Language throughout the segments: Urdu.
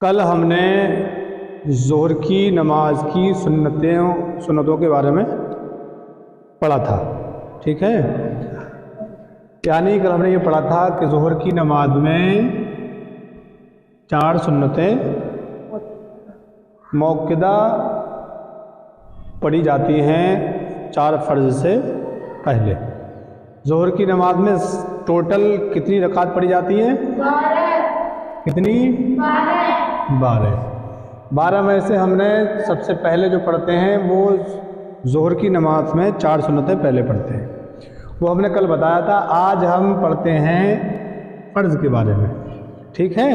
کل ہم نے ظہر کی نماز کی سنتوں کے بارے میں پڑھا تھا، ٹھیک ہے؟ یعنی کل ہم نے یہ پڑھا تھا کہ ظہر کی نماز میں 4 سنتیں موقدہ پڑھی جاتی ہیں 4 فرض سے پہلے۔ ظہر کی نماز میں ٹوٹل کتنی رکعت پڑھی جاتی ہیں؟ 12۔ کتنی؟ 12 میں سے ہم نے سب سے پہلے جو پڑھتے ہیں وہ ظہر کی نماز میں 4 سنتیں پہلے پڑھتے ہیں، وہ ہم نے کل بتایا تھا۔ آج ہم پڑھتے ہیں فرض کے بارے میں، ٹھیک ہے؟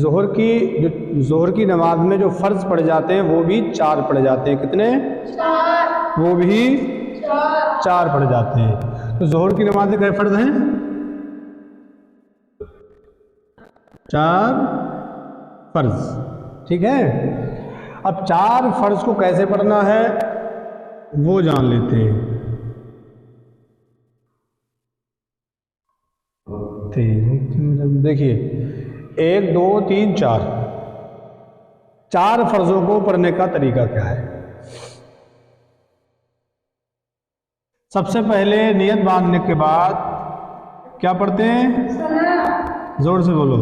ظہر کی نماز میں جو فرض پڑھے جاتے ہیں وہ بھی 4 پڑھے جاتے ہیں۔ کتنے؟ 4۔ وہ بھی 4 پڑھے جاتے ہیں۔ تو ظہر کی نماز میں کئے فرض ہیں؟ 4 فرض، ٹھیک ہے؟ اب 4 فرض کو کیسے پڑھنا ہے وہ جان لیتے ہیں۔ دیکھیے 1 2 3 4 فرضوں کو پڑھنے کا طریقہ کیا ہے؟ سب سے پہلے نیت باندھنے کے بعد کیا پڑھتے ہیں؟ زور سے بولو،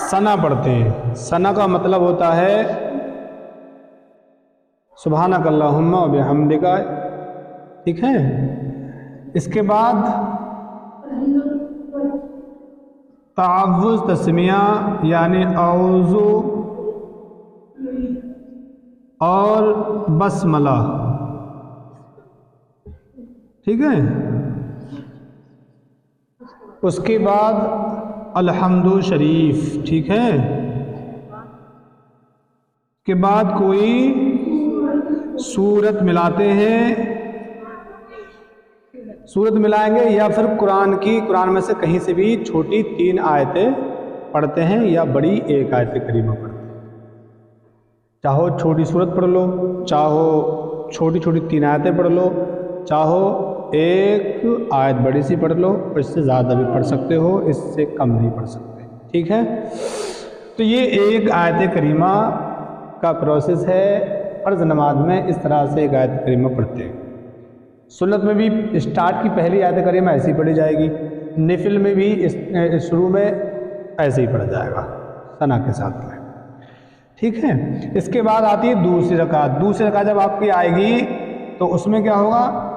ثنا پڑھتے ہیں۔ ثنا کا مطلب ہوتا ہے سبحانک اللہم و بحمدک، ٹھیک ہے؟ اس کے بعد تعوذ تسمیہ یعنی اعوذ اور بسملہ، ٹھیک ہے؟ اس کے بعد الحمد شریف، ٹھیک ہے؟ کے بعد کوئی سورت ملاتے ہیں، سورت ملائیں گے یا پھر قرآن میں سے کہیں سے بھی چھوٹی 3 آیتیں پڑھتے ہیں یا بڑی 1 آیت کریمہ پڑھتے ہیں۔ چاہو چھوٹی سورت پڑھ لو، چاہو چھوٹی 3 آیتیں پڑھ لو، چاہو 1 آیت بڑی سی پڑھ لو، اور اس سے زیادہ بھی پڑھ سکتے ہو، اس سے کم نہیں پڑھ سکتے، ٹھیک ہے؟ تو یہ 1 آیت کریمہ کا پروسیس ہے۔ فرض نماز میں اس طرح سے 1 آیت کریمہ پڑھتے ہیں۔ سنت میں بھی اسٹارٹ کی پہلی آیت کریمہ ایسی ہی پڑھی جائے گی، نفل میں بھی شروع میں ایسے ہی پڑھا جائے گا ثنا کے ساتھ میں، ٹھیک ہے؟ اس کے بعد آتی ہے دوسری رکعت۔ دوسری رکعت جب آپ کی آئے گی تو اس میں کیا ہوگا؟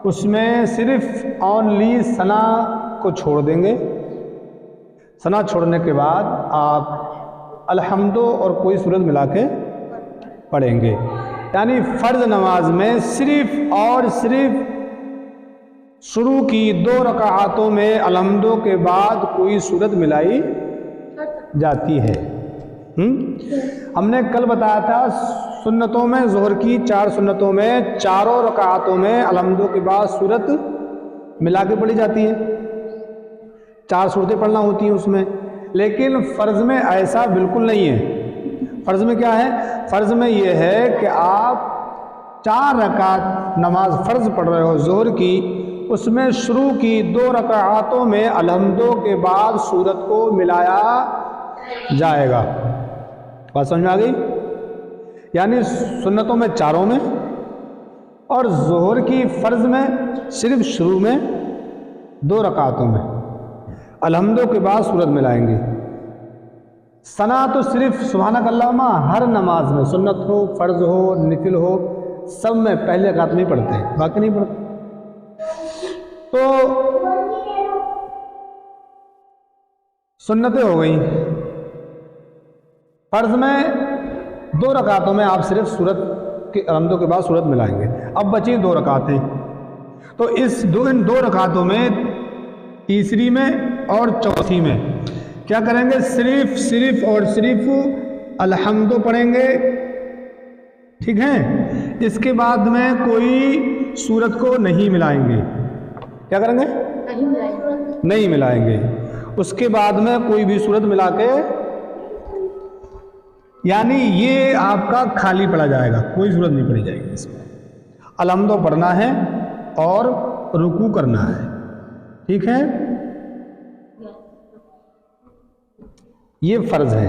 اس میں صرف اونلی ثنا کو چھوڑ دیں گے۔ ثنا چھوڑنے کے بعد آپ الحمد اور کوئی سورت ملا کے پڑھیں گے۔ یعنی فرض نماز میں صرف اور صرف شروع کی 2 رکعاتوں میں الحمد کے بعد کوئی سورت ملائی جاتی ہے۔ ہم نے کل بتایا تھا سنتوں میں، ظہر کی 4 سنتوں میں 4 رکعاتوں میں الحمد کے بعد سورت ملا کے پڑھی جاتی ہے، 4 سورتیں پڑھنا ہوتی ہیں اس میں۔ لیکن فرض میں ایسا بالکل نہیں ہے۔ فرض میں کیا ہے؟ فرض میں یہ ہے کہ آپ 4 رکعت نماز فرض پڑھ رہے ہو ظہر کی، اس میں شروع کی 2 رکعاتوں میں الحمد کے بعد سورت کو ملایا جائے گا۔ بات سمجھ میں آ گئی؟ یعنی سنتوں میں 4 میں اور ظہر کی فرض میں صرف شروع میں 2 رکعاتوں میں الحمد کے بعد سورت ملائیں گے۔ ثنا تو صرف سبحانک اللہم ہر نماز میں، سنت ہو، فرض ہو، نفل ہو، سب میں پہلے رکعت میں پڑھتے ہیں، باقی نہیں پڑھتے۔ تو سنتیں ہو گئیں۔ فرض میں 2 رکعتوں میں آپ صرف سورت کے الحمد کے بعد سورت ملائیں گے۔ اب بچی 2 رکعتیں، تو ان 2 رکعتوں میں تیسری میں اور چوتھی میں کیا کریں گے؟ صرف اور صرف الحمد پڑھیں گے، ٹھیک ہے؟ اس کے بعد میں کوئی سورت کو نہیں ملائیں گے۔ کیا کریں گے؟ نہیں ملائیں گے۔ اس کے بعد میں کوئی بھی سورت ملا کے، یعنی یہ آپ کا خالی پڑھا جائے گا، کوئی سورت نہیں پڑھی جائے گی اس میں۔ الحمد پڑھنا ہے اور رکوع کرنا ہے، ٹھیک ہے؟ یہ فرض ہے۔